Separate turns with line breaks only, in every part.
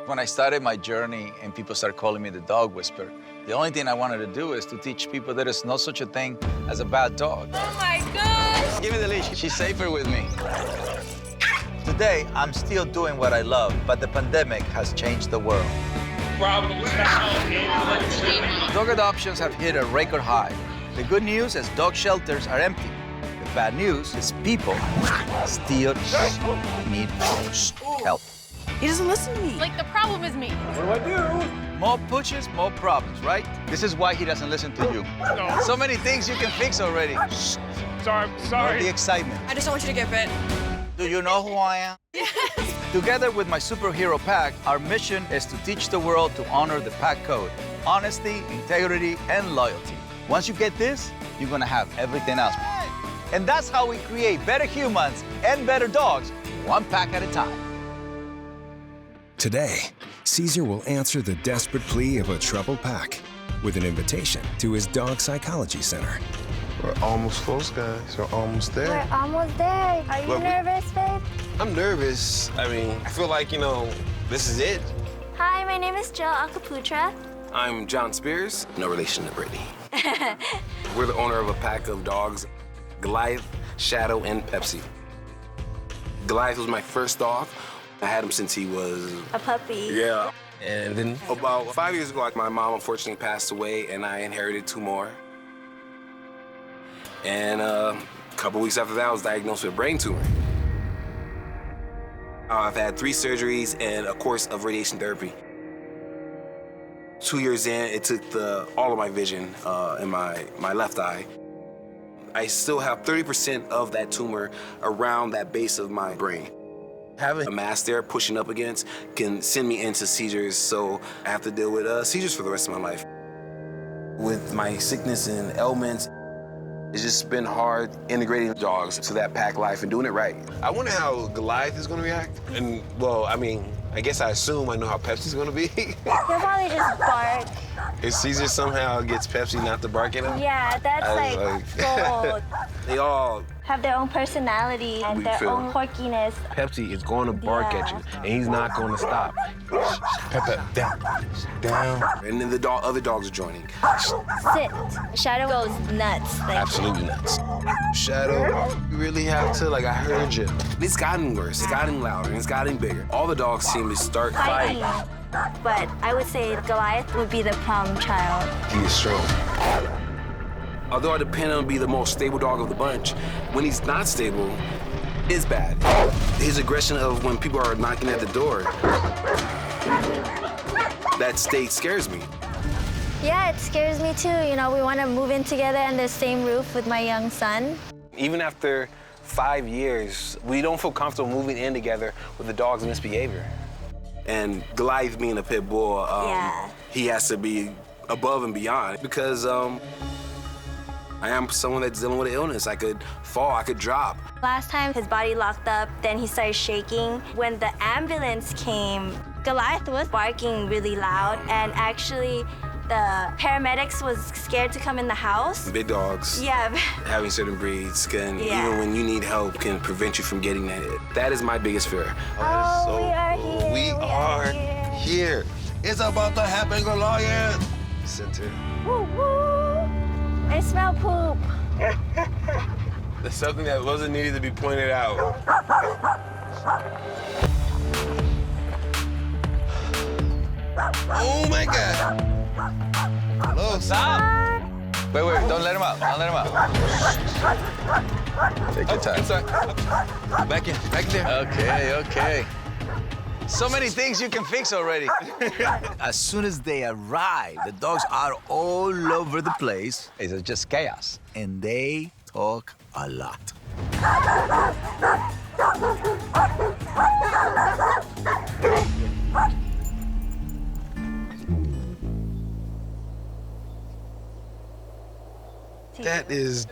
When I started my journey and people started calling me the dog whisperer, the only thing I wanted to do is to teach people there is no such a thing as a bad dog.
Oh my gosh!
Give me the leash. She's safer with me. Today, I'm still doing what I love, but the pandemic has changed the world. Dog adoptions have hit a record high. The good news is dog shelters are empty. The bad news is people still need help.
He doesn't listen to me. Like, the problem is me.
What do I do?
More pushes, more problems, right? This is why he doesn't listen to you.
No.
So many things you can fix already.
Sorry.
Or the excitement.
I just don't want you to get bit.
Do you know who I am?
Yes.
Together with my superhero pack, our mission is to teach the world to honor the pack code. Honesty, integrity, and loyalty. Once you get this, you're gonna have everything else. And that's how we create better humans and better dogs, one pack at a time.
Today, Cesar will answer the desperate plea of a troubled pack with an invitation to his dog psychology center.
We're almost close, guys. We're almost there.
We're almost there. Are you nervous, babe?
I'm nervous. I mean, I feel like, this is it.
Hi, my name is Jill Akaputra.
I'm John Spears, no relation to Brittany. We're the owner of a pack of dogs, Goliath, Shadow, and Pepsi. Goliath was my first dog. I had him since he was...
a puppy.
Yeah. And then about 5 years ago, my mom unfortunately passed away, and I inherited 2 more. And a couple weeks after that, I was diagnosed with a brain tumor. I've had 3 surgeries and a course of radiation therapy. 2 years in, it took all of my vision in my left eye. I still have 30% of that tumor around that base of my brain. Having a mass there pushing up against can send me into seizures, so I have to deal with seizures for the rest of my life. With my sickness and ailments, it's just been hard integrating dogs to that pack life and doing it right. I wonder how Goliath is gonna react. And, well, I mean, I guess I assume I know how Pepsi's gonna be.
He'll probably just bark.
If Cesar somehow gets Pepsi not to bark at him?
Yeah, that's gold.
They all
Have their own personality and their own quirkiness.
Pepsi is going to bark at you, and he's not going to stop. Pepper, down, down. And then the other dogs are joining.
Sit. Shadow goes nuts.
Absolutely nuts. Shadow, you really have to, I heard you. It's gotten worse, it's gotten louder, and it's gotten bigger. All the dogs seem to start fighting.
But I would say Goliath would be the problem child.
He is strong. Although I depend on him to be the most stable dog of the bunch, when he's not stable, it's bad. His aggression of when people are knocking at the door, that state scares me.
Yeah, it scares me too. We want to move in together in the same roof with my young son.
Even after 5 years, we don't feel comfortable moving in together with the dog's misbehavior. And Goliath being a pit bull, he has to be above and beyond because I am someone that's dealing with an illness. I could fall, I could drop.
Last time his body locked up, then he started shaking. When the ambulance came, Goliath was barking really loud, and actually the paramedics was scared to come in the house.
Big dogs.
Yeah.
Having certain breeds can, even when you need help, can prevent you from getting that. That is my biggest fear.
Oh, we are here.
We are here. It's about to happen, Goliath. Center.
Woo, woo. I smell poop.
There's something that wasn't needed to be pointed out. Oh my God. Hello.
Stop! Wait, don't let him out. Don't let him out. Take your time.
Inside. Back in there.
Okay. So many things you can fix already. As soon as they arrive, the dogs are all over the place. It's just chaos. And they talk a lot.
That is,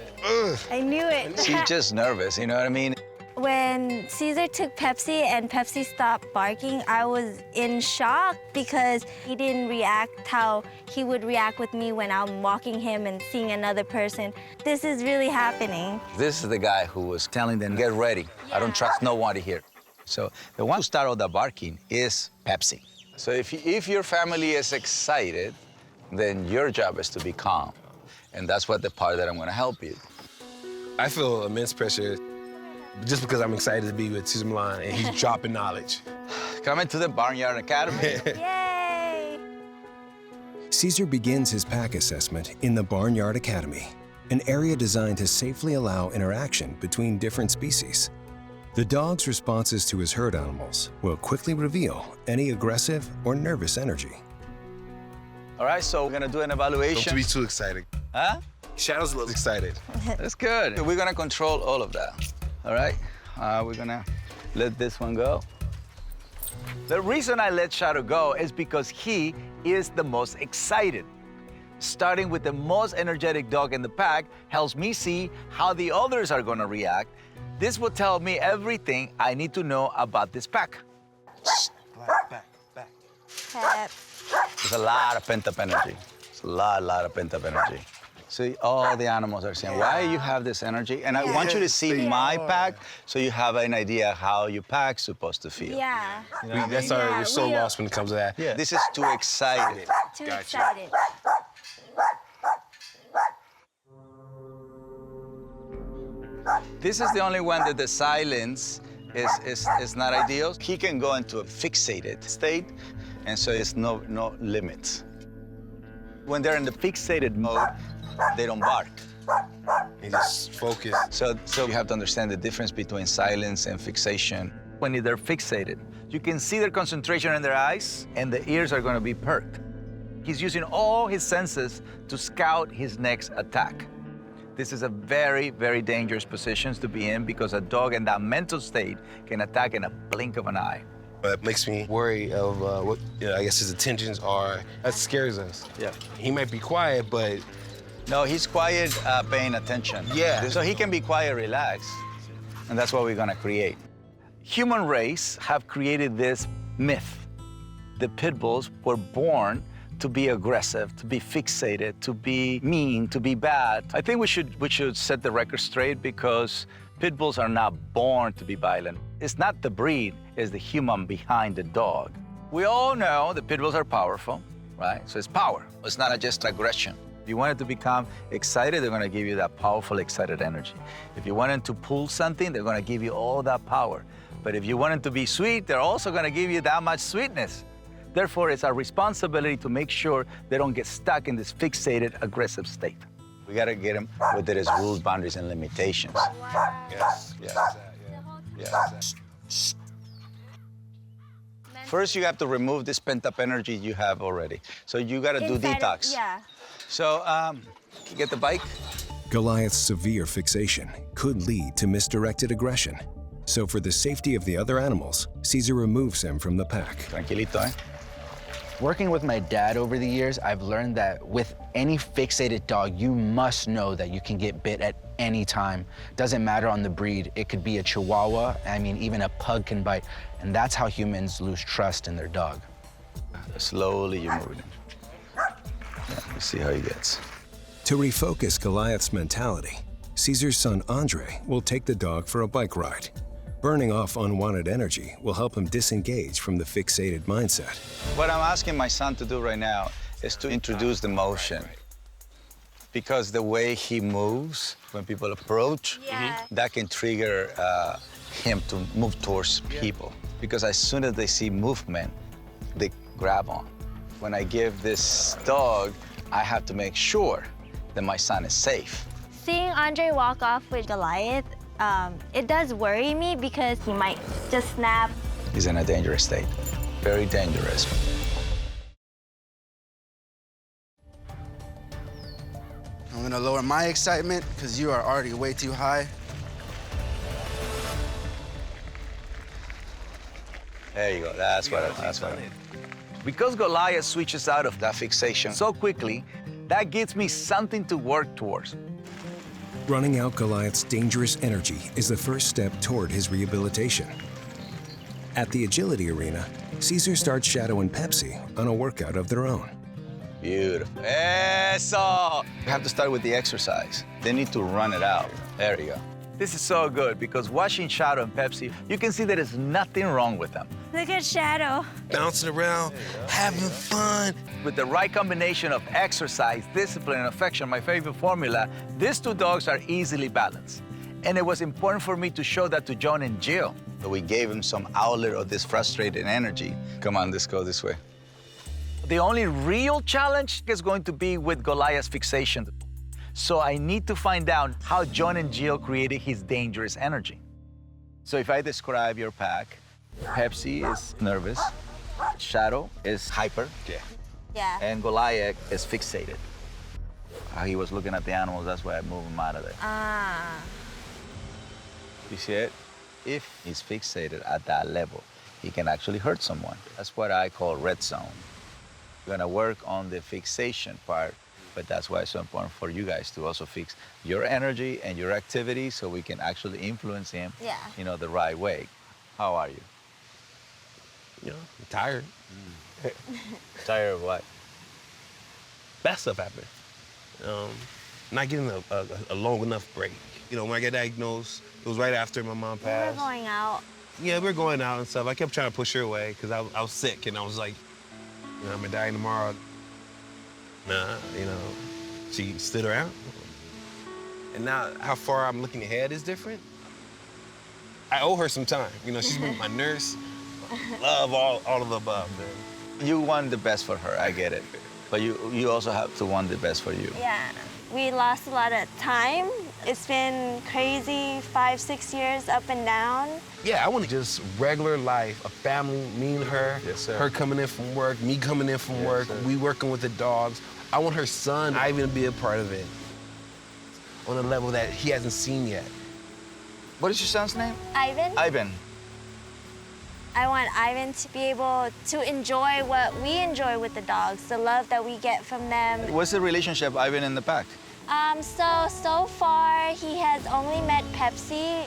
I knew it.
She's just nervous, you know what I mean?
When Cesar took Pepsi and Pepsi stopped barking, I was in shock because he didn't react how he would react with me when I'm walking him and seeing another person. This is really happening.
This is the guy who was telling them, get ready. I don't trust nobody here. So the one who started the barking is Pepsi. So if your family is excited, then your job is to be calm. And that's what the part that I'm gonna help you.
I feel immense pressure just because I'm excited to be with Cesar Millan and he's dropping knowledge.
Coming to the Barnyard Academy.
Yay!
Cesar begins his pack assessment in the Barnyard Academy, an area designed to safely allow interaction between different species. The dog's responses to his herd animals will quickly reveal any aggressive or nervous energy.
All right, so we're gonna do an evaluation.
Don't be too excited.
Huh?
Shadow's a little excited.
That's good. We're gonna control all of that, all right? We're gonna let this one go. The reason I let Shadow go is because he is the most excited. Starting with the most energetic dog in the pack helps me see how the others are gonna react. This will tell me everything I need to know about this pack.
Back.
Pep.
There's a lot of pent-up energy. It's a lot of pent-up energy. See, all the animals are saying, why you have this energy? And I want you to see my pack so you have an idea how your pack's supposed to feel.
Yeah.
We're so lost when it comes to that.
Yeah. This is too excited.
Too excited.
This is the only one that the silence is not ideal. He can go into a fixated state, and so there's no limits. When they're in the fixated mode, they don't bark.
They just focus.
So you have to understand the difference between silence and fixation. When they're fixated, you can see their concentration in their eyes, and the ears are going to be perked. He's using all his senses to scout his next attack. This is a very, very dangerous position to be in because a dog in that mental state can attack in a blink of an eye.
That makes me worry of what I guess his intentions are. That scares us.
Yeah.
He might be quiet, but
No, he's quiet, paying attention.
Yeah.
So he can be quiet, relaxed, and that's what we're gonna create. Human race have created this myth. The pit bulls were born to be aggressive, to be fixated, to be mean, to be bad. I think we should set the record straight because pit bulls are not born to be violent. It's not the breed, it's the human behind the dog. We all know that pit bulls are powerful, right? So it's power, it's not just aggression. If you want it to become excited, they're gonna give you that powerful, excited energy. If you want it to pull something, they're gonna give you all that power. But if you want it to be sweet, they're also gonna give you that much sweetness. Therefore, it's our responsibility to make sure they don't get stuck in this fixated, aggressive state. We gotta get them within its rules, boundaries, and limitations. Yes. First, you have to remove this pent-up energy you have already. So you gotta do detox.
Yeah.
So, get the bike.
Goliath's severe fixation could lead to misdirected aggression. So for the safety of the other animals, Cesar removes him from the pack.
Tranquilito, eh?
Working with my dad over the years, I've learned that with any fixated dog, you must know that you can get bit at any time. Doesn't matter on the breed. It could be a Chihuahua. I mean, even a pug can bite. And that's how humans lose trust in their dog.
Slowly you're moving him. Yeah, let's see how he gets.
To refocus Goliath's mentality, Cesar's son Andre will take the dog for a bike ride. Burning off unwanted energy will help him disengage from the fixated mindset.
What I'm asking my son to do right now is to introduce the motion. Because the way he moves when people approach, that can trigger him to move towards people. Because as soon as they see movement, they grab on. When I give this dog, I have to make sure that my son is safe.
Seeing Andre walk off with Goliath, it does worry me because he might just snap.
He's in a dangerous state, very dangerous.
I'm gonna lower my excitement because you are already way too high.
There you go, that's what I need. Because Goliath switches out of that fixation so quickly, that gives me something to work towards.
Running out Goliath's dangerous energy is the first step toward his rehabilitation. At the agility arena, Cesar starts Shadow and Pepsi on a workout of their own.
Beautiful. Eso! You have to start with the exercise. They need to run it out. There you go. This is so good because watching Shadow and Pepsi, you can see there is nothing wrong with them.
Look at Shadow.
Bouncing around, having fun.
With the right combination of exercise, discipline, and affection, my favorite formula, these two dogs are easily balanced. And it was important for me to show that to John and Jill. So we gave him some outlet of this frustrated energy. Come on, let's go this way. The only real challenge is going to be with Goliath's fixation. So I need to find out how John and Jill created his dangerous energy. So if I describe your pack, Pepsi is nervous, Shadow is hyper,
Yeah.
and Goliath is fixated. He was looking at the animals, that's why I moved him out of there.
Ah.
You see it? If he's fixated at that level, he can actually hurt someone. That's what I call red zone. We're gonna work on the fixation part, but that's why it's so important for you guys to also fix your energy and your activity so we can actually influence him, the right way. How are you?
I'm tired.
Tired of what?
Bad stuff happened. Not getting a long enough break. When I got diagnosed, it was right after my mom passed.
We're going out.
Yeah, we were going out and stuff. I kept trying to push her away because I was sick and I was like, I'm gonna die tomorrow. Nah, she stood around. And now how far I'm looking ahead is different. I owe her some time. She's been my nurse. Love all of the above.
You want the best for her, I get it. But you also have to want the best for you.
Yeah. We lost a lot of time. It's been crazy, 5-6 years up and down.
Yeah, I want just regular life, a family, me and her, her coming in from work, me coming in from work, we working with the dogs. I want her son, Ivan, to be a part of it on a level that he hasn't seen yet.
What is your son's name?
Ivan.
Ivan.
I want Ivan to be able to enjoy what we enjoy with the dogs, the love that we get from them.
What's the relationship, Ivan, in the pack?
So far, he has only met Pepsi.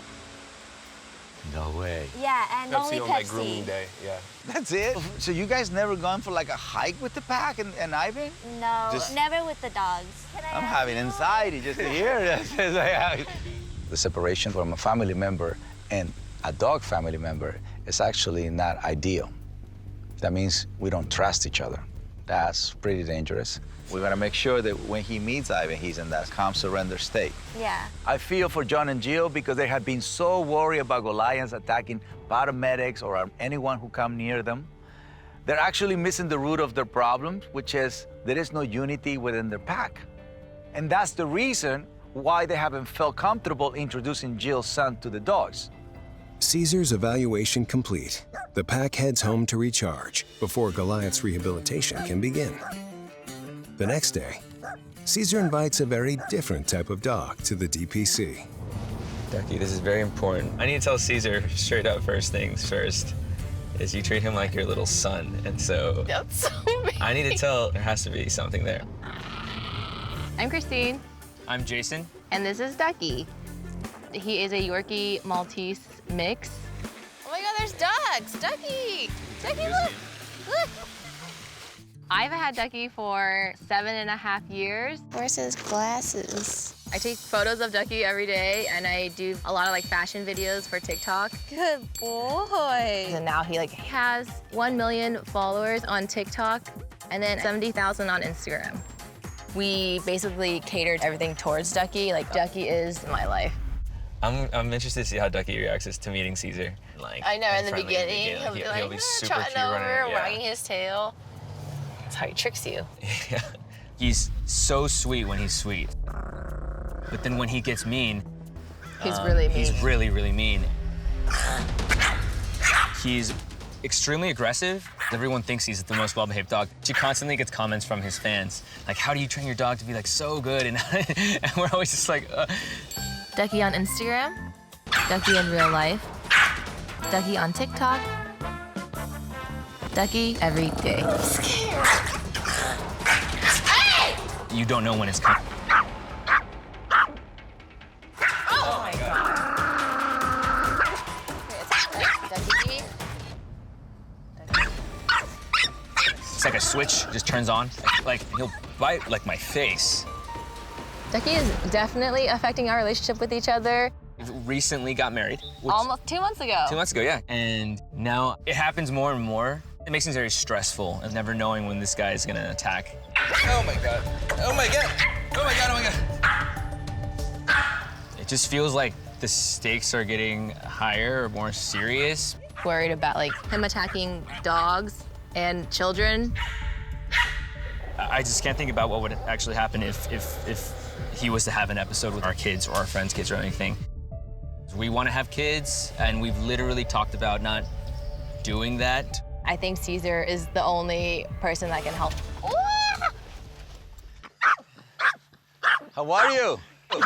No way.
Yeah, and only
on
Pepsi.
that grooming day, yeah.
That's it? So you guys never gone for like a hike with the pack and Ivan?
No, never with the dogs.
I'm having anxiety just to hear this. The separation from a family member and a dog family member is actually not ideal. That means we don't trust each other. That's pretty dangerous. We're gonna make sure that when he meets Ivan, he's in that calm surrender state.
Yeah.
I feel for John and Jill because they have been so worried about Goliaths attacking paramedics or anyone who come near them. They're actually missing the root of their problem, which is there is no unity within their pack. And that's the reason why they haven't felt comfortable introducing Jill's son to the dogs.
Cesar's evaluation complete. The pack heads home to recharge before Goliath's rehabilitation can begin. The next day, Cesar invites a very different type of dog to the DPC.
Ducky, this is very important. I need to tell Cesar straight up first things first, is you treat him like your little son. And so
That's so mean.
I need to tell, there has to be something there.
I'm Christine.
I'm Jason.
And this is Ducky. He is a Yorkie Maltese mix.
Oh my God, there's ducks. Ducky. Ducky, look. Look.
I've had Ducky for 7.5 years.
Where's his glasses?
I take photos of Ducky every day, and I do a lot of fashion videos for TikTok.
Good boy.
And now he has 1 million followers on TikTok, and then 70,000 on Instagram. We basically catered everything towards Ducky. Ducky is my life.
I'm interested to see how Ducky reacts to meeting Cesar.
I know, in the beginning, he'll be super
super
trotting
cute
over, wagging his tail. That's how he tricks you.
Yeah. He's so sweet when he's sweet. But then when he gets mean,
He's really mean.
He's really, really mean. He's extremely aggressive. Everyone thinks he's the most well-behaved dog. She constantly gets comments from his fans, how do you train your dog to be so good? And we're always just
Ducky on Instagram, Ducky in real life, Ducky on TikTok, Ducky every day.
I'm scared. Hey!
You don't know when it's coming.
Oh my God.
Ducky.
It's like a switch, just turns on. He'll bite my face.
Ducky is definitely affecting our relationship with each other.
recently got married.
Almost 2 months ago.
2 months ago, yeah. And now it happens more and more. It makes things very stressful of never knowing when this guy is gonna attack. Oh my God. Oh my God. Oh my God, oh my God. It just feels like the stakes are getting higher or more serious.
Worried about like him attacking dogs and children.
I just can't think about what would actually happen if he was to have an episode with our kids or our friends' kids or anything. We want to have kids, and we've literally talked about not doing that.
I think Cesar is the only person that can help.
How are you?
Good.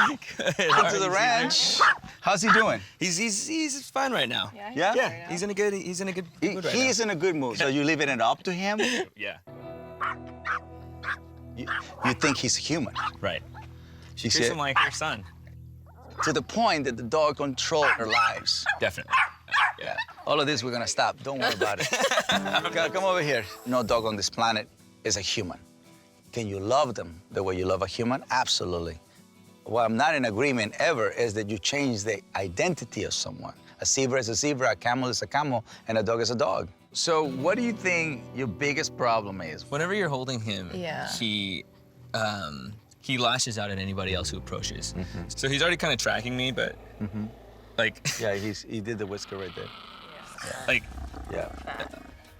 Welcome to the ranch. How's he doing?
He's fine right now.
Yeah?
Yeah, he's in a good mood right now.
He's in a good mood. So you leaving it up to him?
Yeah.
You think he's human?
Right.
She
Treats
said,
him like her son.
to the point that the dog controls our lives.
Definitely.
Yeah. All of this we're gonna stop. Don't worry about it. Come over here. No dog on this planet is a human. Can you love them the way you love a human? Absolutely. What I'm not in agreement ever is that you change the identity of someone. A zebra is a zebra, a camel is a camel, and a dog is a dog. So what do you think your biggest problem is?
Whenever you're holding him,
Yeah.
he lashes out at anybody else who approaches. So he's already kind of tracking me, but like
Yeah, he did the whisker right there.
like
Yeah.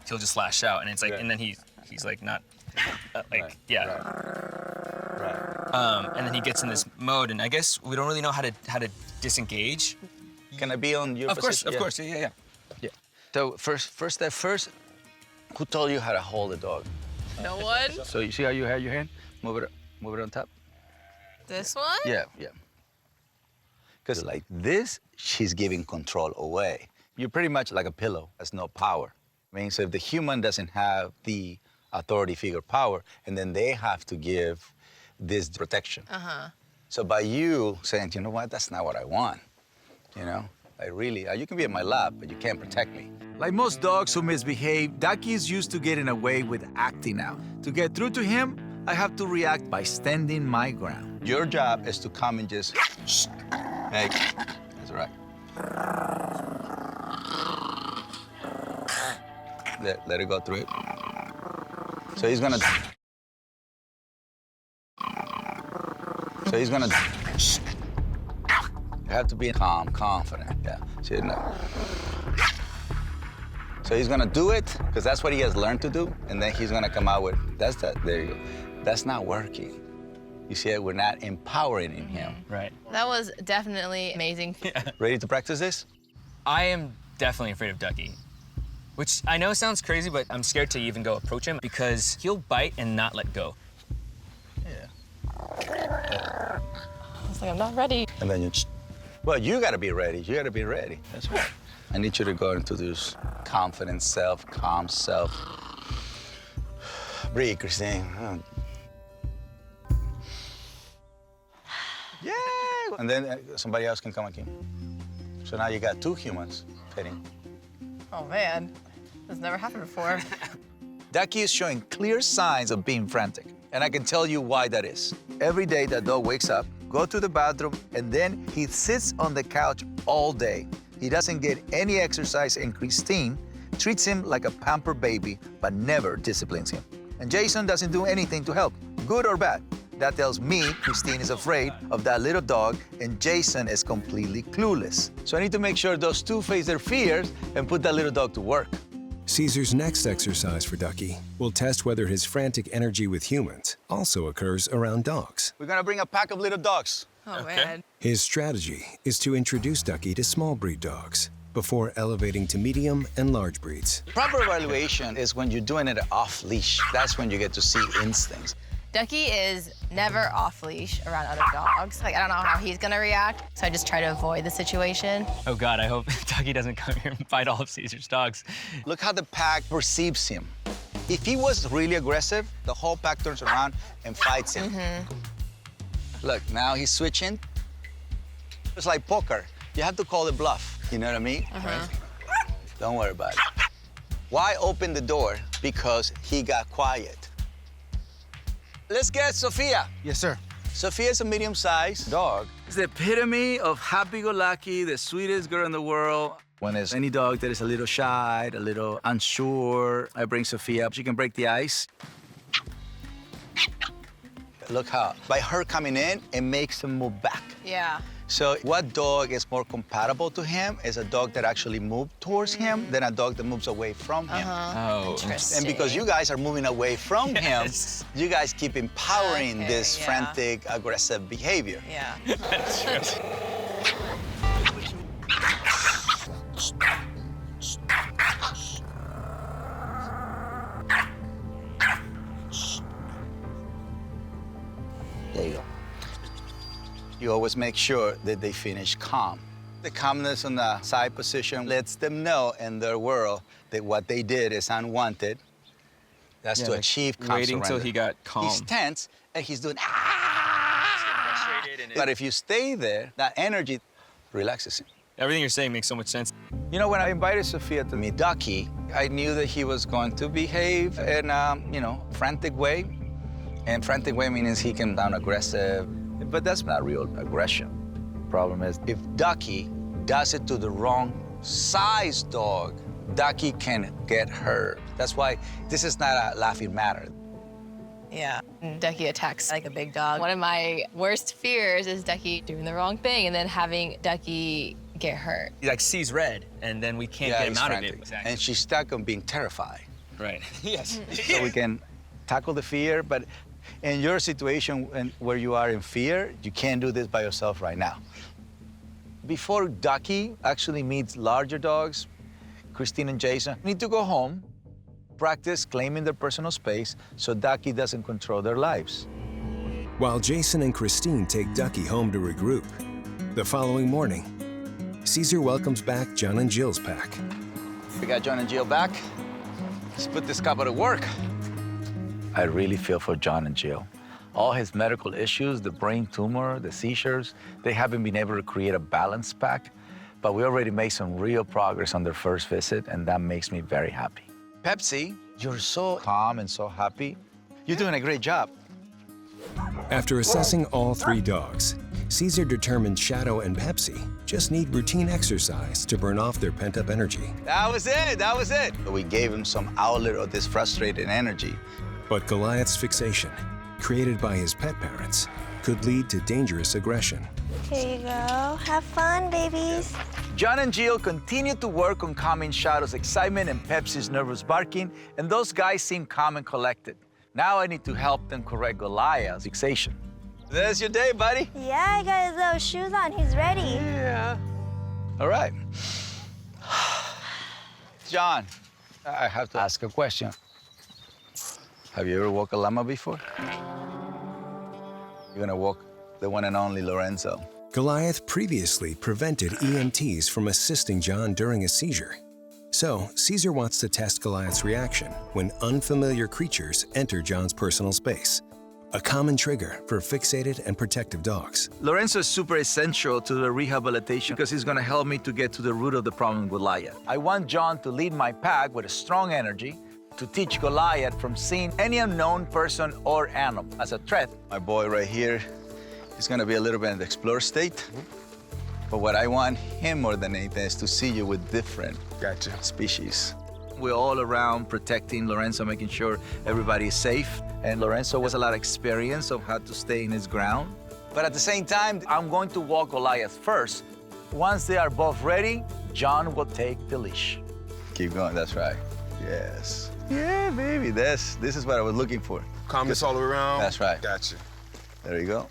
he'll just lash out, and it's like,
Right.
and then he's like not like
Right.
yeah.
Right.
And then he gets in this mode, and I guess we don't really know how to disengage.
Can I be on your position?
Of course, yeah.
So first step first, who told you how to hold a dog?
No one?
So you see how you have your hand? Move it on top.
This one?
Yeah. Because like this, she's giving control away. You're pretty much like a pillow. Has no power. I mean, so if the human doesn't have the authority figure power, and then they have to give this protection. So by you saying, you know what, that's not what I want, you know? Like really, you can be in my lap, but you can't protect me. Like most dogs who misbehave, Ducky is used to getting away with acting out. To get through to him, I have to react by standing my ground. Your job is to come and just, hey, that's right. Let it go through it. So he's gonna. You have to be calm, confident. Yeah. See, no. So he's gonna do it because that's what he has learned to do, and then he's gonna come out with that's that. There you go. That's not working. You see, we're not empowering him.
Right.
That was definitely amazing.
Ready to practice this?
I am definitely afraid of Ducky, which I know sounds crazy, but I'm scared to even go approach him because he'll bite and not let go.
I was like, I'm not ready.
And then well, you gotta be ready. You gotta be ready. That's right. I need you to go into this confident self, calm self. Breathe, Christine. Yay! And then somebody else can come again. So now you got two humans petting.
Oh, man. This never happened before.
Ducky is showing clear signs of being frantic, and I can tell you why that is. Every day that dog wakes up, go to the bathroom, and then he sits on the couch all day. He doesn't get any exercise, and Christine treats him like a pampered baby, but never disciplines him. And Jason doesn't do anything to help, good or bad. That tells me Christine is afraid of that little dog, and Jason is completely clueless. So I need to make sure those two face their fears and put that little dog to work.
Cesar's next exercise for Ducky will test whether his frantic energy with humans also occurs around dogs.
We're gonna bring a pack of little dogs.
Oh, man.
His strategy is to introduce Ducky to small breed dogs before elevating to medium and large breeds.
Proper evaluation is when you're doing it off leash. That's when you get to see instincts.
Ducky is never off leash around other dogs. Like, I don't know how he's gonna react, so I just try to avoid the situation.
Oh God, I hope Ducky doesn't come here and bite all of Cesar's dogs.
Look how the pack perceives him. If he was really aggressive, the whole pack turns around and fights him. Look, now he's switching. It's like poker. You have to call the bluff. You know what I mean? Right? Don't worry about it. Why open the door? Because he got quiet. Let's get Sophia.
Yes, sir.
Sophia is a medium-sized dog. It's the epitome of happy-go-lucky, the sweetest girl in the world. When there's any dog that is a little shy, a little unsure, I bring Sophia up. She can break the ice. Look how, by her coming in, it makes him move back.
Yeah.
So what dog is more compatible to him is a dog that actually moves towards him than a dog that moves away from him.
Oh,
Interesting.
And because you guys are moving away from him, you guys keep empowering this frantic, aggressive behavior.
Yeah.
That's true.
There you go. You always make sure that they finish calm. The calmness on the side position lets them know in their world that what they did is unwanted. That's to achieve calm
waiting till
surrender.
he got calm.
He's tense and he's doing ah! But if you stay there, that energy relaxes him.
Everything you're saying makes so much sense.
You know, when I invited Sophia to meet Ducky, I knew that he was going to behave in a, frantic way. And frantic way means he can sound aggressive, but that's not real aggression. Problem is, if Ducky does it to the wrong size dog, Ducky can get hurt. That's why this is not a laughing matter.
Yeah, Ducky attacks like a big dog. One of my worst fears is Ducky doing the wrong thing and then having Ducky get hurt.
He like sees red, and then we can't get him
he's
out
frantic.
of it. Exactly.
And she's stuck on being terrified.
Right. Yes.
So we can tackle the fear, but in your situation where you are in fear, you can't do this by yourself right now. Before Ducky actually meets larger dogs, Christine and Jason need to go home, practice claiming their personal space so Ducky doesn't control their lives.
While Jason and Christine take Ducky home to regroup, the following morning, Cesar welcomes back John and Jill's pack.
We got John and Jill back. Let's put this couple to work. I really feel for John and Jill. All his medical issues, the brain tumor, the seizures, they haven't been able to create a balance pack, but we already made some real progress on their first visit, and that makes me very happy. Pepsi, you're so calm and so happy. You're doing a great job.
After assessing all three dogs, Cesar determined Shadow and Pepsi just need routine exercise to burn off their pent-up energy.
That was it. We gave him some outlet of this frustrated energy.
But Goliath's fixation, created by his pet parents, could lead to dangerous aggression.
Here you go. Have fun, babies.
John and Jill continued to work on calming Shadow's excitement and Pepsi's nervous barking, and those guys seem calm and collected. Now I need to help them correct Goliath's fixation. There's your day, buddy.
Yeah, I got his little shoes on. He's ready.
Yeah. All right. John, I have to ask a question. Have you ever walked a llama before? You're gonna walk the one and only Lorenzo.
Goliath previously prevented EMTs from assisting John during a seizure. So, Cesar wants to test Goliath's reaction when unfamiliar creatures enter John's personal space, a common trigger for fixated and protective dogs.
Lorenzo is super essential to the rehabilitation because he's gonna help me to get to the root of the problem with Goliath. I want John to lead my pack with a strong energy to teach Goliath from seeing any unknown person or animal as a threat. My boy right here is gonna be a little bit in the explorer state. But what I want him more than anything is to see you with different species. We're all around protecting Lorenzo, making sure everybody is safe. And Lorenzo has a lot of experience of how to stay in his ground. But at the same time, I'm going to walk Goliath first. Once they are both ready, John will take the leash. Keep going, that's right. Yes. Yeah, baby, this is what I was looking for.
Calmness all around.
That's right.
Gotcha.
There you go.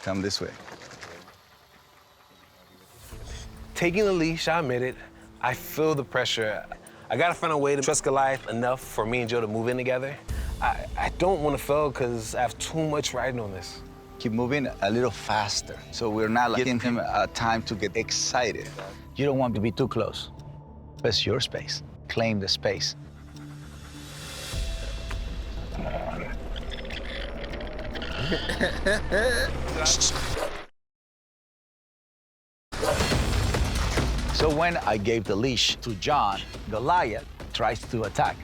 Come this way.
Taking the leash, I admit it. I feel the pressure. I gotta find a way to trust Goliath enough for me and Joe to move in together. I don't want to fail because I have too much riding on this.
Keep moving a little faster so we're not giving him a time to get excited. You don't want to be too close. It's your space. Claim the space. Come on. So when I gave the leash to John, Goliath tries to attack.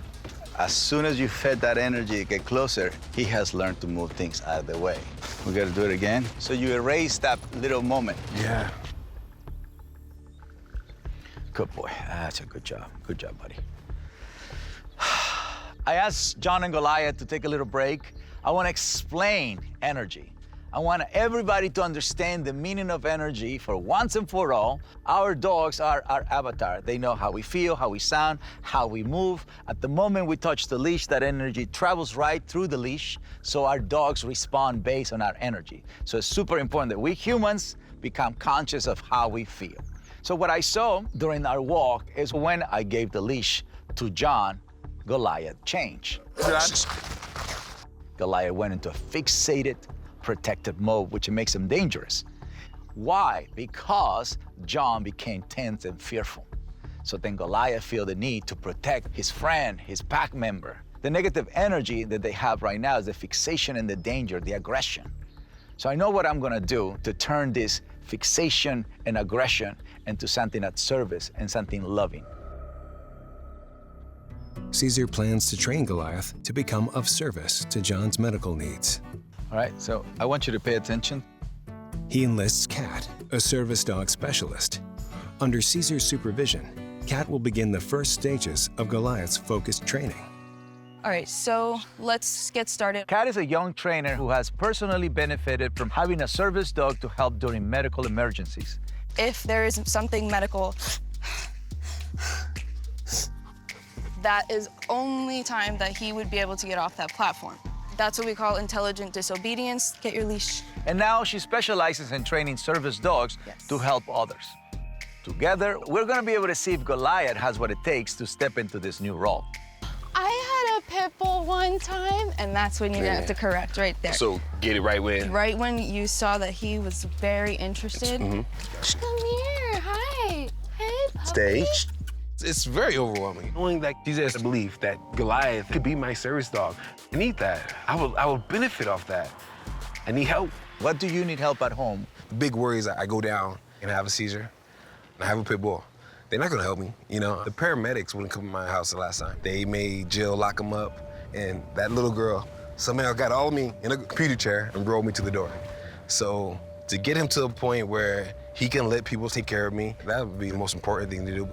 As soon as you fed that energy to get closer, he has learned to move things out of the way. We gotta do it again. So you erase that little moment.
Yeah.
Good boy. That's a good job. Good job, buddy. I asked John and Goliath to take a little break. I want to explain energy. I want everybody to understand the meaning of energy for once and for all. Our dogs are our avatar. They know how we feel, how we sound, how we move. At the moment we touch the leash, that energy travels right through the leash, so our dogs respond based on our energy. So it's super important that we humans become conscious of how we feel. So what I saw during our walk is when I gave the leash to John, Goliath changed. Goliath went into a fixated, protective mode, which makes him dangerous. Why? Because John became tense and fearful. So then Goliath felt the need to protect his friend, his pack member. The negative energy that they have right now is the fixation and the danger, the aggression. So I know what I'm gonna do to turn this fixation and aggression into something that's service and something loving.
Cesar plans to train Goliath to become of service to John's medical needs.
All right, so I want you to pay attention.
He enlists Cat, a service dog specialist. Under Cesar's supervision, Cat will begin the first stages of Goliath's focused training.
All right, so let's get started.
Cat is a young trainer who has personally benefited from having a service dog to help during medical emergencies.
If there is something medical, that is only time that he would be able to get off that platform. That's what we call intelligent disobedience. Get your leash.
And now she specializes in training service dogs to help others. Together, we're gonna be able to see if Goliath has what it takes to step into this new role.
I had a pit bull one time, and that's when you have to correct right there.
So get it right when?
Right when you saw that he was very interested. Come here, hi. Hey, puppy.
Stay. It's very overwhelming. Knowing that Cesar has a belief that Goliath could be my service dog. I need that. I will benefit off that. I need help.
What do you need help at home?
Big worry is I go down and I have a seizure, and I have a pit bull. They're not gonna help me, you know? The paramedics wouldn't come to my house the last time. They made Jill lock him up, and that little girl somehow got all of me in a computer chair and rolled me to the door. So to get him to a point where he can let people take care of me, that would be the most important thing to do.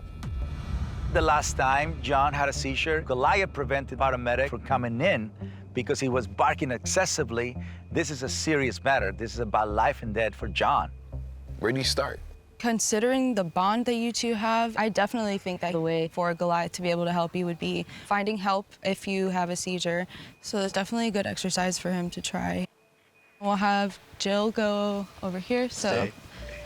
The last time John had a seizure, Goliath prevented paramedic from coming in because he was barking excessively. This is a serious matter. This is about life and death for John.
Where do you start?
Considering the bond that you two have, I definitely think that the way for Goliath to be able to help you would be finding help if you have a seizure. So it's definitely a good exercise for him to try. We'll have Jill go over here, so.
Stay.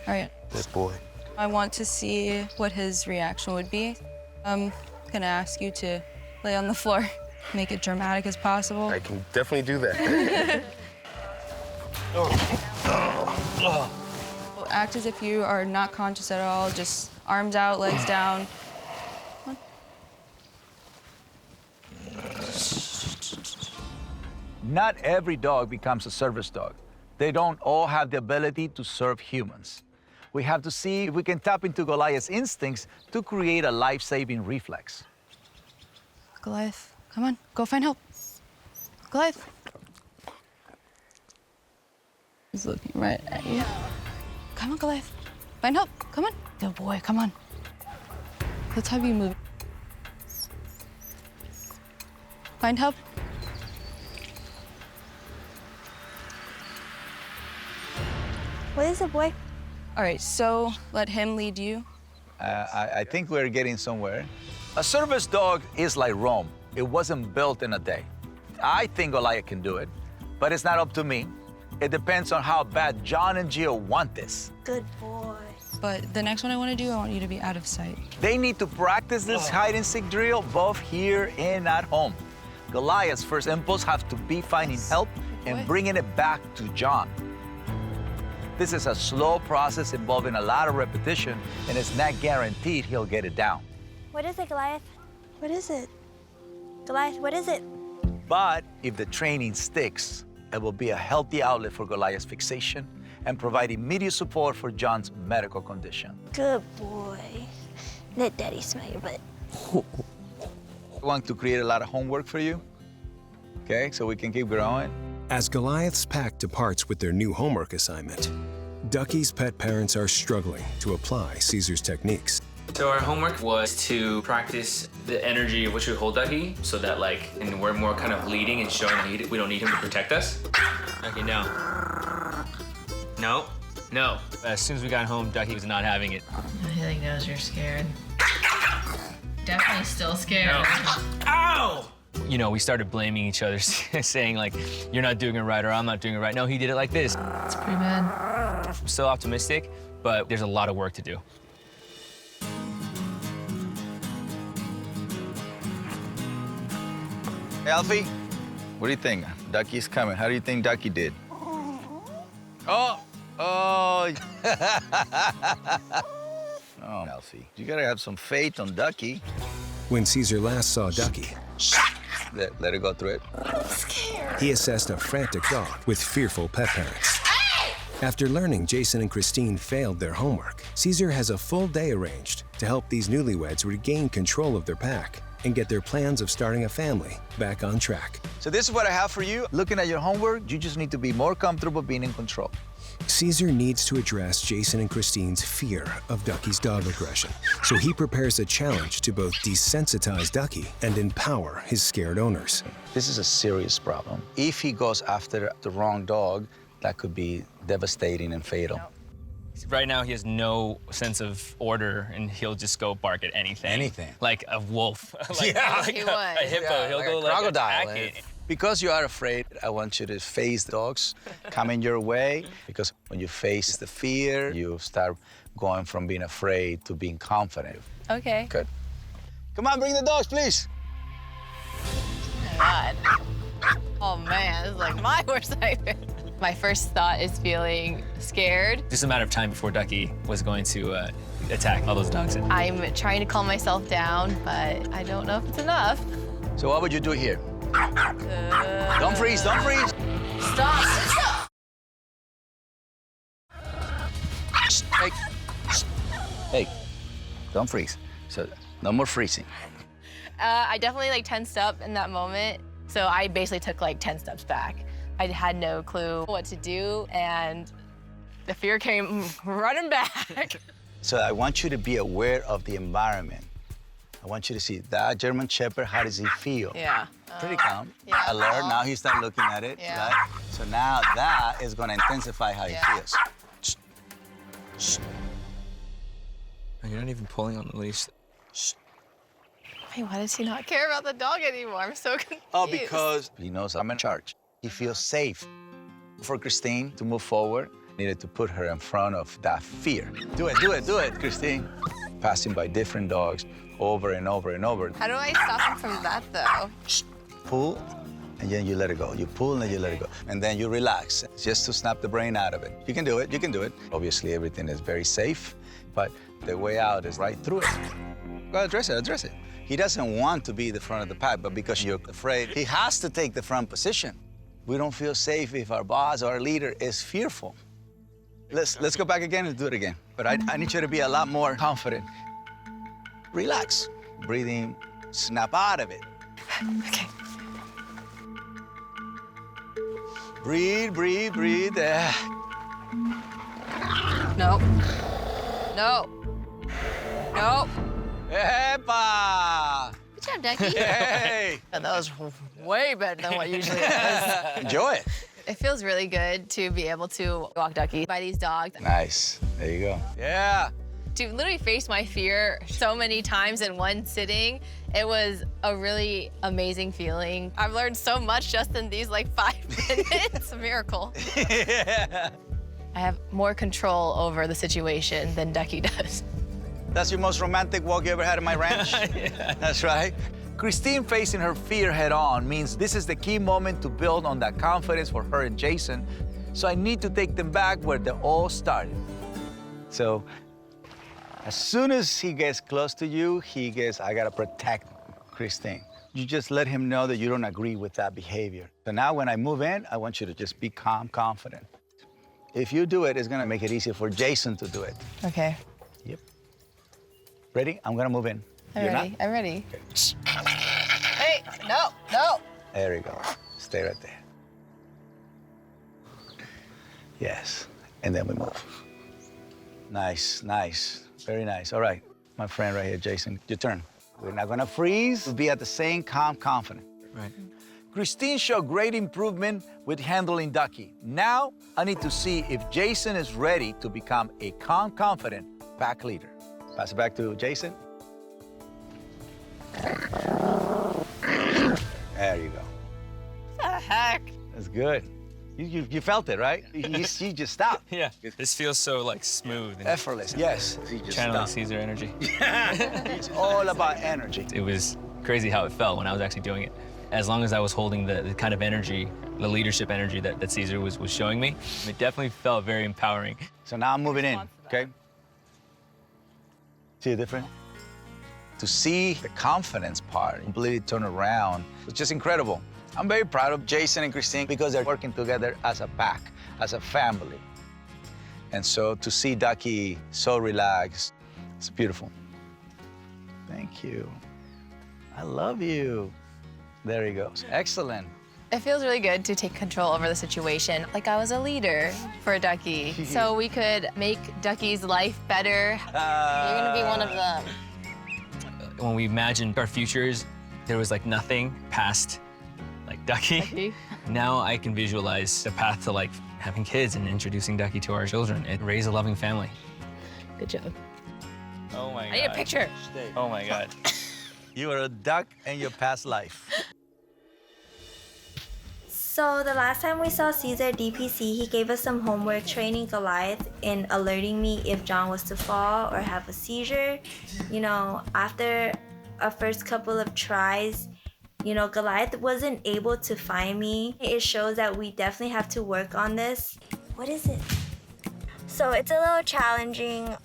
All right.
This boy.
I want to see what his reaction would be. I'm gonna ask you to lay on the floor, make it dramatic as possible.
I can definitely do that.
Act as if you are not conscious at all, just arms out, legs down.
Not every dog becomes a service dog. They don't all have the ability to serve humans. We have to see if we can tap into Goliath's instincts to create a life-saving reflex.
Goliath, come on, go find help. Goliath. He's looking right at you. Come on, Goliath. Find help, come on. Good boy, come on. Let's have you move. Find help.
What is it, boy?
All right, so let him lead you.
I think we're getting somewhere. A service dog is like Rome. It wasn't built in a day. I think Goliath can do it, but it's not up to me. It depends on how bad John and Jill want this.
Good boy.
But the next one I want to do, I want you to be out of sight.
They need to practice this hide-and-seek drill both here and at home. Goliath's first impulse has to be finding help and bringing it back to John. This is a slow process involving a lot of repetition, and it's not guaranteed he'll get it down.
What is it, Goliath? What is it? Goliath, what is it?
But if the training sticks, it will be a healthy outlet for Goliath's fixation and provide immediate support for John's medical condition.
Good boy. Let Daddy smell your butt.
I want to create a lot of homework for you, okay, so we can keep growing.
As Goliath's pack departs with their new homework assignment, Ducky's pet parents are struggling to apply Cesar's techniques.
So our homework was to practice the energy of which we hold Ducky so that and we're more kind of leading and showing that we don't need him to protect us. Okay, no. No, no. As soon as we got home, Ducky was not having it.
I think knows you're scared. Definitely still scared.
No. Ow! You know, we started blaming each other, saying you're not doing it right or I'm not doing it right. No, he did it like this.
It's pretty bad.
I'm still optimistic, but there's a lot of work to do.
Hey, Alfie, what do you think? Ducky's coming. How do you think Ducky did? Oh! Oh! Oh, Alfie, you gotta have some faith on Ducky.
When Cesar last saw Ducky,
Let her go through it.
I'm scared.
he assessed a frantic dog with fearful pet parents. After learning Jason and Christine failed their homework, Cesar has a full day arranged to help these newlyweds regain control of their pack and get their plans of starting a family back on track.
So this is what I have for you. Looking at your homework, you just need to be more comfortable being in control.
Cesar needs to address Jason and Christine's fear of Ducky's dog aggression, so he prepares a challenge to both desensitize Ducky and empower his scared owners.
This is a serious problem. If he goes after the wrong dog, that could be devastating and fatal.
Right now, he has no sense of order, and he'll just go bark at anything.
Anything.
Like a wolf. Like
He would.
a hippo. He'll go
crocodile.
attack it.
Because you are afraid, I want you to face the dogs coming your way. Because when you face the fear, you start going from being afraid to being confident.
Okay.
Good. Come on, bring the dogs, please.
God. Oh man, this is like my worst nightmare. My first thought is feeling scared.
Just a matter of time before Ducky was going to attack all those dogs.
I'm trying to calm myself down, but I don't know if it's enough.
So what would you do here? Don't freeze, don't freeze.
Stop.
Hey, hey, don't freeze. So no more freezing.
I definitely tensed up in that moment. So I basically took 10 steps back. I had no clue what to do, and the fear came running back.
So I want you to be aware of the environment. I want you to see that German Shepherd, how does he feel?
Yeah.
Pretty calm.
Yeah.
Alert, now he started looking at it,
Yeah.
right? So now that is gonna intensify how he feels.
You're not even pulling on the leash.
Wait, why does he not care about the dog anymore? I'm so confused.
Oh, because he knows I'm in charge. He feels safe. For Christine to move forward, needed to put her in front of that fear. Do it, do it, do it, Christine. Passing by different dogs over and over and over.
How do I stop him from that, though?
Pull, and then you let it go. You pull, and then you let it go. And then you relax, just to snap the brain out of it. You can do it, you can do it. Obviously, everything is very safe, but the way out is right through it. Go address it, address it. He doesn't want to be the front of the pack, but because you're afraid, he has to take the front position. We don't feel safe if our boss or our leader is fearful. Let's go back again and do it again. But I need you to be a lot more confident. Relax. Breathing, snap out of it.
Okay.
Breathe, breathe, breathe.
No. No. No.
Epa!
Good job, Ducky.
Hey!
That was way better than what usually is.
Enjoy it.
It feels really good to be able to walk Ducky by these dogs.
Nice. There you go. Yeah.
To literally face my fear so many times in one sitting, it was a really amazing feeling. I've learned so much just in these 5 minutes. It's a miracle.
Yeah.
I have more control over the situation than Ducky does.
That's your most romantic walk you ever had in my ranch?
Yeah.
That's right. Christine facing her fear head on means this is the key moment to build on that confidence for her and Jason. So I need to take them back where they all started. So as soon as he gets close to you, I gotta protect Christine. You just let him know that you don't agree with that behavior. So now when I move in, I want you to just be calm, confident. If you do it, it's gonna make it easier for Jason to do it.
Okay.
Yep. Ready? I'm gonna move in.
I'm
You're
ready.
not?
I'm ready.
Okay.
No, no.
There you go. Stay right there. Yes, and then we move. Nice, nice, very nice. All right, my friend right here, Jason, your turn. We're not gonna freeze, we'll be at the same calm, confident.
Right.
Christine showed great improvement with handling Ducky. Now, I need to see if Jason is ready to become a calm, confident pack leader. Pass it back to Jason. There you go.
What the heck?
That's good. You felt it, right? You just stopped.
Yeah. This feels so like smooth and
Effortless. Yes.
channeling Cesar energy.
It's all about energy.
It was crazy how it felt when I was actually doing it. As long as I was holding the kind of energy, the leadership energy that Cesar was showing me, it definitely felt very empowering.
So now I'm moving in, okay? See the difference? To see the confidence part completely turn around, it's just incredible. I'm very proud of Jason and Christine because they're working together as a pack, as a family. And so to see Ducky so relaxed, it's beautiful. Thank you. I love you. There he goes. Excellent.
It feels really good to take control over the situation. Like I was a leader for Ducky, so we could make Ducky's life better. You're gonna be one of them.
When we imagined our futures, there was like nothing past like Ducky. Now I can visualize the path to like having kids and introducing Ducky to our children and raise a loving family.
Good job.
Oh my God.
I need a picture.
Oh my God.
You are a duck in your past life.
So the last time we saw Cesar DPC, he gave us some homework training Goliath in alerting me if John was to fall or have a seizure. You know, after our first couple of tries, you know, Goliath wasn't able to find me. It shows that we definitely have to work on this. What is it? So it's a little challenging.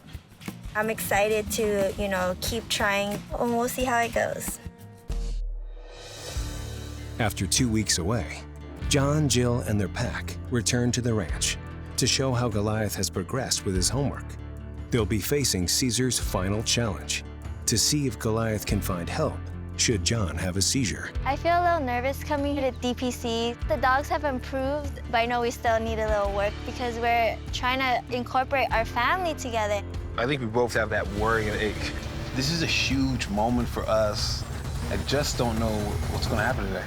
I'm excited to, you know, keep trying, and we'll see how it goes.
After 2 weeks away, John, Jill, and their pack return to the ranch to show how Goliath has progressed with his homework. They'll be facing Cesar's final challenge to see if Goliath can find help should John have a seizure.
I feel a little nervous coming to DPC. The dogs have improved, but I know we still need a little work because we're trying to incorporate our family together.
I think we both have that worry and ache.
This is a huge moment for us. I just don't know what's gonna happen today.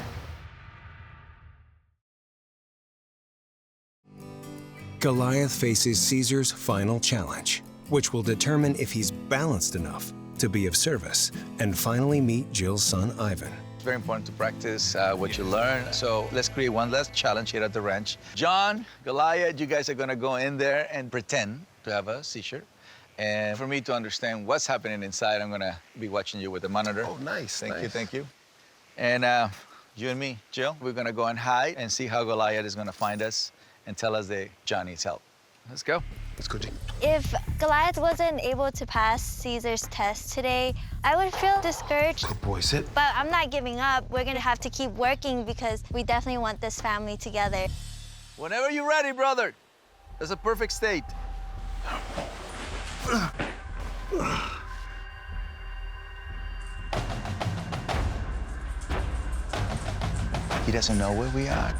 Goliath faces Cesar's final challenge, which will determine if he's balanced enough to be of service and finally meet Jill's son, Ivan.
It's very important to practice what you learn. So let's create one last challenge here at the ranch. John, Goliath, you guys are gonna go in there and pretend to have a seizure. And for me to understand what's happening inside, I'm gonna be watching you with the monitor.
Oh, nice.
Thank you, thank you. And you and me, Jill, we're gonna go and hide and see how Goliath is gonna find us and tell us that John needs help. Let's go.
Let's go, Jill.
If Goliath wasn't able to pass Cesar's test today, I would feel discouraged.
Good boy, sit.
But I'm not giving up. We're gonna have to keep working because we definitely want this family together.
Whenever you're ready, brother. That's a perfect state. He doesn't know where we are.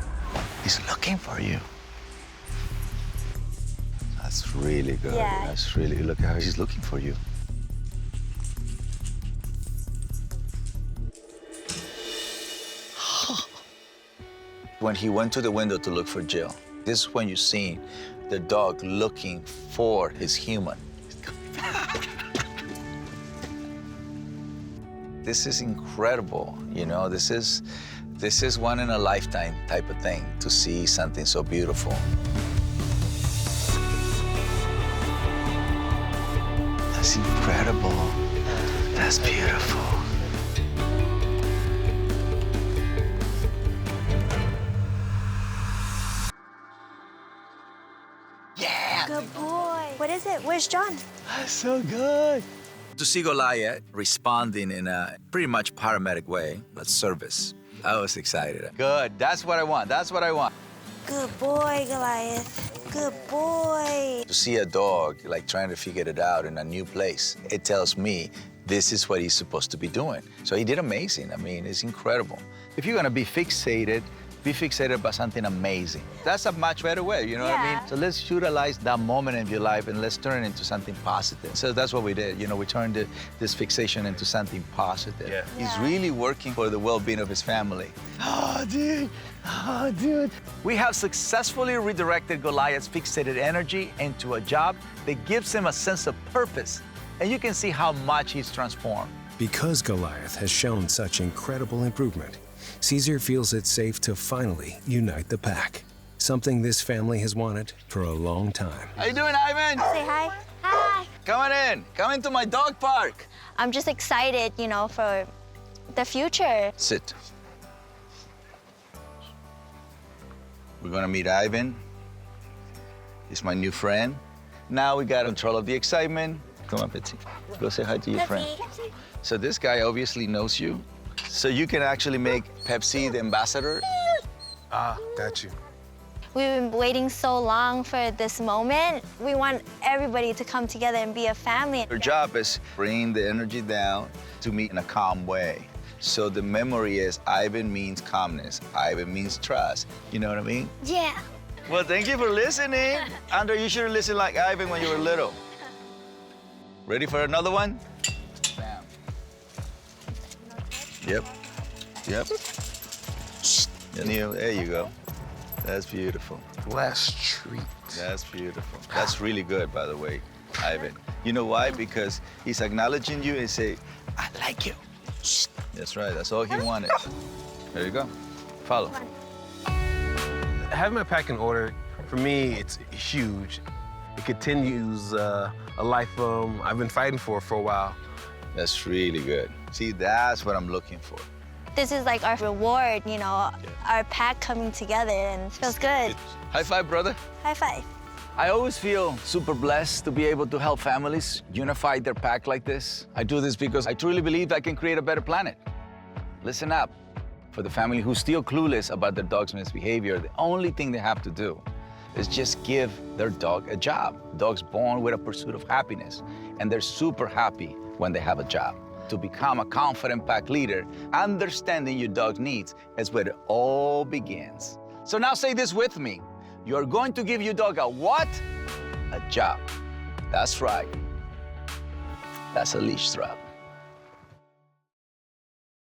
He's looking for you. That's really good.
Yeah.
That's really, look how he's looking for you. When he went to the window to look for Jill, this is when you see the dog looking for his human. This is incredible, you know, this is one in a lifetime type of thing, to see something so beautiful. That's incredible. That's beautiful. Yeah!
Good boy. What is it? Where's John?
That's so good. To see Goliath responding in a pretty much paramedic way, a service, I was excited. Good, that's what I want, that's what I want.
Good boy, Goliath. Good boy.
To see a dog like trying to figure it out in a new place, it tells me this is what he's supposed to be doing. So he did amazing. I mean, it's incredible. If you're gonna be fixated by something amazing. That's a much better way, you know what I mean? So let's utilize that moment in your life and let's turn it into something positive. So that's what we did. You know, we turned this fixation into something positive.
Yeah.
He's really working for the well-being of his family. Oh, dude. Oh, dude. We have successfully redirected Goliath's fixated energy into a job that gives him a sense of purpose. And you can see how much he's transformed.
Because Goliath has shown such incredible improvement, Cesar feels it's safe to finally unite the pack, something this family has wanted for a long time.
How you doing, Ivan?
Say hi. Hi.
Come on in. Come into my dog park.
I'm just excited, you know, for the future.
Sit. We're gonna meet Ivan. He's my new friend. Now we got control of the excitement. Come on, Betsy. Go say hi to your friend. So this guy obviously knows you. So you can actually make Pepsi the ambassador.
Ah, got you.
We've been waiting so long for this moment. We want everybody to come together and be a family.
Your job is bring the energy down to meet in a calm way. So the memory is Ivan means calmness. Ivan means trust. You know what I mean?
Yeah.
Well, thank you for listening. Andrew, you should have listened like Ivan when you were little. Ready for another one? Bam. Yep. Yep. Neil, there you go. That's beautiful.
Last treat.
That's beautiful. That's really good, by the way, Ivan. You know why? Because he's acknowledging you and say, I like you. That's right. That's all he wanted. There you go. Follow.
Having my pack in order, for me, it's huge. It continues a life I've been fighting for a while.
That's really good. See, that's what I'm looking for.
This is like our reward, you know, our pack coming together, and it feels good.
High five, brother.
High five.
I always feel super blessed to be able to help families unify their pack like this. I do this because I truly believe I can create a better planet. Listen up. For the family who's still clueless about their dog's misbehavior, the only thing they have to do is just give their dog a job. Dogs born with a pursuit of happiness, and they're super happy when they have a job. To become a confident pack leader, understanding your dog's needs is where it all begins. So now say this with me. You're going to give your dog a what? A job. That's right. That's a leash strap.